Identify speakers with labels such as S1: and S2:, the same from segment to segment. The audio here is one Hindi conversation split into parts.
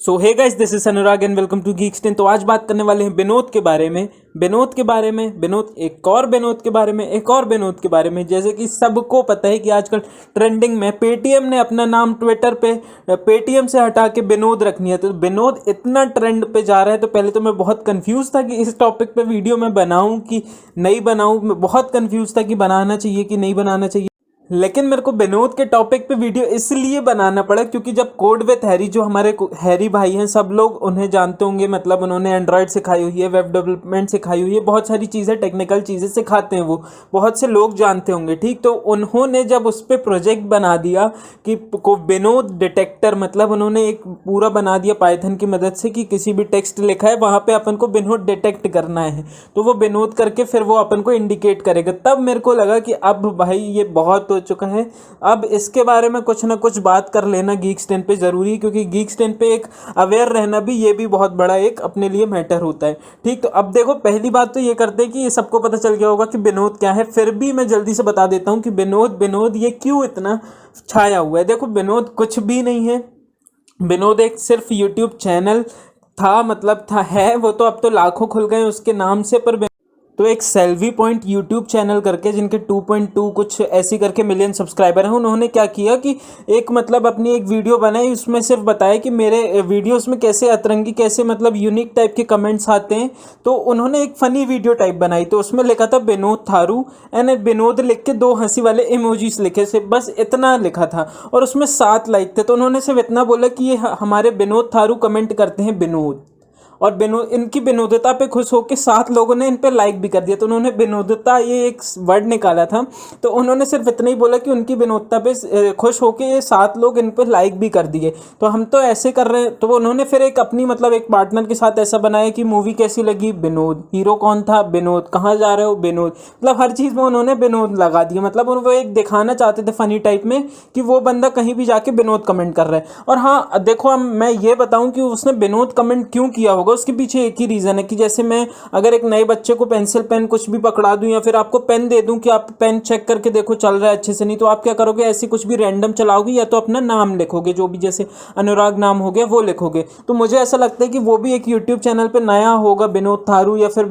S1: So hey guys, this is Anurag and welcome to Geeksten. तो आज बात करने वाले हैं विनोद के बारे में। विनोद के बारे में, विनोद एक और विनोद के बारे में, एक और विनोद के बारे में। जैसे कि सबको पता है कि आजकल ट्रेंडिंग में पेटीएम ने अपना नाम ट्विटर पे पेटीएम से हटा के विनोद रख लिया। तो विनोद इतना ट्रेंड पे जा रहा है। तो पहले तो मैं बहुत कंफ्यूज था कि इस टॉपिक पे वीडियो मैं बनाऊं कि नहीं बनाऊं। मैं बहुत कंफ्यूज था कि बनाना चाहिए कि नहीं बनाना चाहिए। लेकिन मेरे को विनोद के टॉपिक पे वीडियो इसलिए बनाना पड़ा क्योंकि जब कोड विथ हैरी, जो हमारे हैरी भाई हैं, सब लोग उन्हें जानते होंगे। मतलब उन्होंने एंड्रॉयड सिखाई हुई है, वेब डेवलपमेंट सिखाई हुई है, बहुत सारी चीज़ें, टेक्निकल चीज़ें सिखाते हैं वो। बहुत से लोग जानते होंगे, ठीक। तो उन्होंने जब उस पर प्रोजेक्ट बना दिया कि को विनोद डिटेक्टर, मतलब उन्होंने एक पूरा बना दिया पाइथन की मदद से कि किसी भी टेक्स्ट लिखा है वहाँ पे अपन को विनोद डिटेक्ट करना है, तो वो विनोद करके फिर वो अपन को इंडिकेट करेगा। तब मेरे को लगा कि अब भाई ये बहुत चुका है, अब इसके बारे में कुछ ना कुछ बात कर लेना गीक्सटेन पे जरूरी है, क्योंकि गीक्सटेन पे एक अवेयर रहना भी, ये भी बहुत बड़ा एक अपने लिए मैटर होता है, ठीक। तो अब देखो, पहली बात तो ये करते हैं कि ये सबको पता चल गया होगा कि विनोद क्या है। फिर भी मैं जल्दी से बता देता हूँ कि विनोद विनोद ये क्यों इतना छाया हुआ है। देखो, विनोद कुछ भी नहीं है। विनोद एक सिर्फ यूट्यूब चैनल था, मतलब था, है वो तो, अब तो लाखों खुल गए उसके नाम से। पर तो एक सेल्वी पॉइंट यूट्यूब चैनल करके, जिनके 2.2 कुछ ऐसी करके मिलियन सब्सक्राइबर हैं, उन्होंने क्या किया कि एक, मतलब अपनी एक वीडियो बनाई, उसमें सिर्फ बताया कि मेरे वीडियोस में कैसे अतरंगी, कैसे मतलब यूनिक टाइप के कमेंट्स आते हैं। तो उन्होंने एक फ़नी वीडियो टाइप बनाई, तो उसमें लिखा था विनोद थारू एंड विनोद लिख के 2 हंसी वाले इमोजीज लिखे से, बस इतना लिखा था। और उसमें 7 लाइक थे। तो उन्होंने सिर्फ इतना बोला कि ये हमारे विनोद थारू कमेंट करते हैं विनोद, और इनकी विनोदता पे खुश होकर 7 लोगों ने इन पे लाइक भी कर दिया। तो उन्होंने विनोदता, ये एक वर्ड निकाला था, तो उन्होंने सिर्फ इतना ही बोला कि उनकी विनोदता पे खुश होकर ये 7 लोग इन पे लाइक भी कर दिए, तो हम तो ऐसे कर रहे हैं। तो उन्होंने फिर एक अपनी, मतलब एक पार्टनर के साथ ऐसा बनाया कि मूवी कैसी लगी, विनोद, हीरो कौन था, विनोद, कहाँ जा रहे हो, विनोद, मतलब हर चीज़ में उन्होंने विनोद लगा दिया। मतलब वो एक दिखाना चाहते थे फनी टाइप में कि वो बंदा कहीं भी जाके विनोद कमेंट कर रहा है। और हाँ देखो, अब मैं ये बताऊं कि उसने विनोद कमेंट क्यों किया होगा, उसके पीछे एक ही रीज़न है कि जैसे मैं अगर एक नए बच्चे को पेंसिल पेन कुछ भी पकड़ा दूं, या फिर आपको पेन दे दूं कि आप पेन चेक करके देखो चल रहा है अच्छे से, नहीं तो आप क्या करोगे, ऐसी कुछ भी रैंडम चलाओगे, या तो अपना नाम लिखोगे, जो भी जैसे अनुराग नाम हो गया वो लिखोगे। तो मुझे ऐसा लगता है कि वो भी एक यूट्यूब चैनल पे नया होगा विनोद थारू, या फिर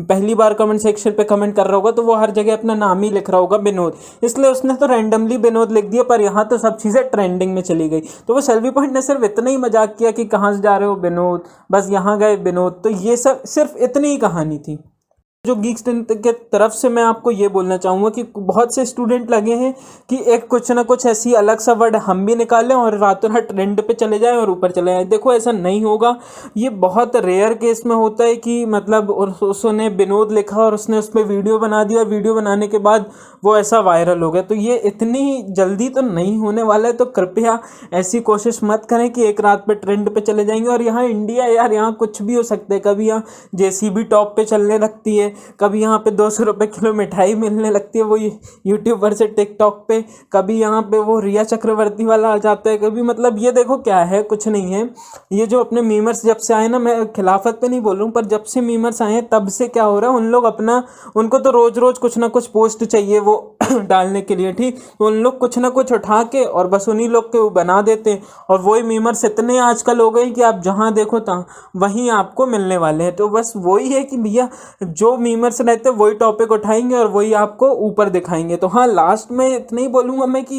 S1: पहली बार कमेंट सेक्शन पे कमेंट कर रहा होगा, तो वो हर जगह अपना नाम ही लिख रहा होगा विनोद, इसलिए उसने तो रैंडमली विनोद लिख दिया। पर यहाँ तो सब चीज़ें ट्रेंडिंग में चली गई। तो वो सेल्फी पॉइंट ने सिर्फ इतना ही मजाक किया कि कहाँ से जा रहे हो विनोद, बस यहाँ गए विनोद। तो ये सब सिर्फ इतनी ही कहानी थी। जो गीक्सटेन के तरफ से मैं आपको ये बोलना चाहूँगा कि बहुत से स्टूडेंट लगे हैं कि एक कुछ ना कुछ ऐसी अलग सा वर्ड हम भी निकालें और रातों रात ट्रेंड पे चले जाएं और ऊपर चले जाएं। देखो, ऐसा नहीं होगा। ये बहुत रेयर केस में होता है कि मतलब उसने विनोद लिखा और उसने उस पर वीडियो बना दिया, वीडियो बनाने के बाद वो ऐसा वायरल हो गया। तो ये इतनी जल्दी तो नहीं होने वाला है। तो कृपया ऐसी कोशिश मत करें कि एक रात पे ट्रेंड पे चले जाएंगे। और यहाँ इंडिया, यार, यहाँ कुछ भी हो सकता है। कभी यहाँ जेसीबी टॉप पे चलने लगती है, कभी यहाँ पे 200 रुपये किलो मिठाई मिलने लगती है वो यूट्यूबर से टिकटॉक पे, कभी यहाँ पे वो रिया चक्रवर्ती वाला आ जाता है, कभी, मतलब ये देखो क्या है, कुछ नहीं है। ये जो अपने मीमर्स जब से आए ना, मैं खिलाफत पे नहीं बोल रहा हूँ, पर जब से मीमर्स आए हैं तब से क्या हो रहा है, उन लोग अपना, उनको तो रोज रोज कुछ ना कुछ पोस्ट चाहिए वो डालने के लिए, ठीक। तो उन लोग कुछ ना कुछ उठा के और बस उन्हीं लोग के वो बना देते हैं। और वही मीमर्स इतने आजकल हो गए कि आप जहाँ देखो तहाँ वहीं आपको मिलने वाले हैं। तो बस वही है कि भैया, जो मीमर्स रहते हैं वही टॉपिक उठाएंगे और वही आपको ऊपर दिखाएंगे। तो हाँ, लास्ट में इतना ही बोलूँगा मैं कि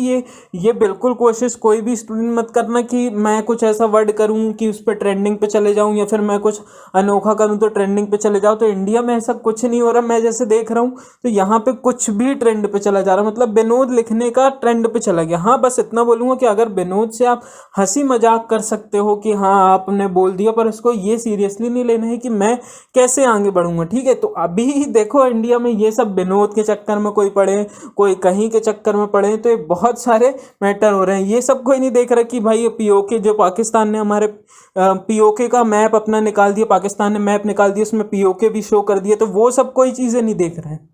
S1: ये बिल्कुल कोशिश कोई भी स्टूडेंट मत करना कि मैं कुछ ऐसा वर्ड करूँ कि उस पर ट्रेंडिंग पे चले जाऊँ, या फिर मैं कुछ अनोखा करूँ तो ट्रेंडिंग पे चले जाऊँ। तो इंडिया में ऐसा कुछ नहीं हो रहा। मैं जैसे देख रहा हूँ तो यहाँ पे कुछ भी ट्रेंड पे चला जा रहा, मतलब विनोद लिखने का ट्रेंड पे चला गया। हाँ, बस इतना बोलूँगा कि अगर विनोद से आप हंसी मजाक कर सकते हो कि हाँ आपने बोल दिया, पर उसको ये सीरियसली नहीं लेना है कि मैं कैसे आगे बढ़ूंगा, ठीक है। तो अभी देखो, इंडिया में ये सब विनोद के चक्कर में कोई पड़े, कोई कहीं के चक्कर में पड़े, तो ये बहुत सारे मैटर हो रहे हैं। ये सब कोई नहीं देख रहा कि भाई पीओके, जो पाकिस्तान ने हमारे पीओके का मैप अपना निकाल दिया, पाकिस्तान ने मैप निकाल दिया, उसमें पीओके भी शो कर दिया, तो वो सब कोई चीज़ें नहीं देख रहे हैं।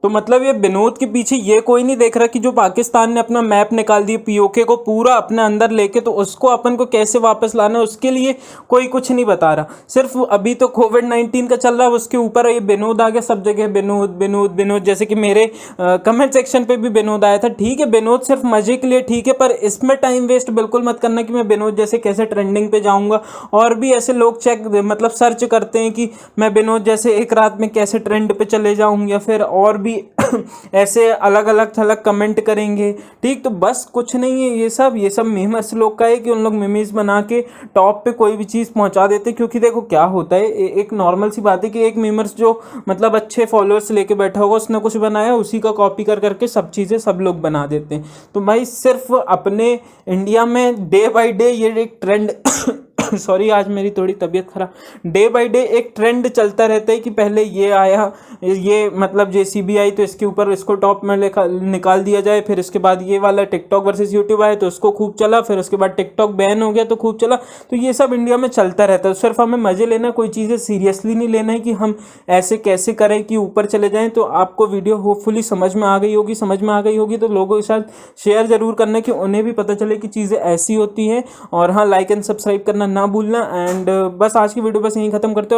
S1: तो मतलब ये विनोद के पीछे ये कोई नहीं देख रहा कि जो पाकिस्तान ने अपना मैप निकाल दिया पीओके को पूरा अपने अंदर लेके, तो उसको अपन को कैसे वापस लाना है उसके लिए कोई कुछ नहीं बता रहा। सिर्फ अभी तो कोविड-19 का चल रहा है, उसके ऊपर ये विनोद आ गया, सब जगह विनोद विनोद विनोद। जैसे कि मेरे कमेंट सेक्शन पे भी विनोद आया था। ठीक है, विनोद सिर्फ मजे के लिए ठीक है, पर इसमें टाइम वेस्ट बिल्कुल मत करना कि मैं विनोद जैसे कैसे ट्रेंडिंग पे जाऊंगा। और भी ऐसे लोग मतलब सर्च करते हैं कि मैं विनोद जैसे एक रात में कैसे ट्रेंड पे चले जाऊं, या फिर और भी ऐसे अलग अलग थलग कमेंट करेंगे। ठीक, तो बस कुछ नहीं है, ये सब मीमर्स लोग का है कि उन लोग मीम्स बना के टॉप पे कोई भी चीज़ पहुंचा देते। क्योंकि देखो क्या होता है, एक नॉर्मल सी बात है कि एक मीमर्स जो मतलब अच्छे फॉलोअर्स लेके बैठा होगा, उसने कुछ बनाया, उसी का कॉपी कर करके सब चीज़ें सब लोग बना देते हैं। तो भाई सिर्फ अपने इंडिया में डे बाई डे ये एक ट्रेंड सॉरी, आज मेरी थोड़ी तबीयत खराब। डे बाय डे एक ट्रेंड चलता रहता है कि पहले ये आया, ये मतलब जेसीबी आई तो इसके ऊपर इसको टॉप में निकाल दिया जाए, फिर इसके बाद ये वाला टिकटॉक वर्सेस यूट्यूब आया तो उसको खूब चला, फिर उसके बाद टिकटॉक बैन हो गया तो खूब चला। तो ये सब इंडिया में चलता रहता है। सिर्फ हमें मजे लेना, कोई चीज़ें सीरियसली नहीं लेना है कि हम ऐसे कैसे करें कि ऊपर चले जाएं। तो आपको वीडियो होपफुली समझ में आ गई होगी, तो लोगों के साथ शेयर जरूर करना कि उन्हें भी पता चले कि चीज़ें ऐसी होती हैं। और हाँ, लाइक एंड सब्सक्राइब करना ना भूलना। एंड बस आज की वीडियो बस यहीं ख़त्म करते हैं।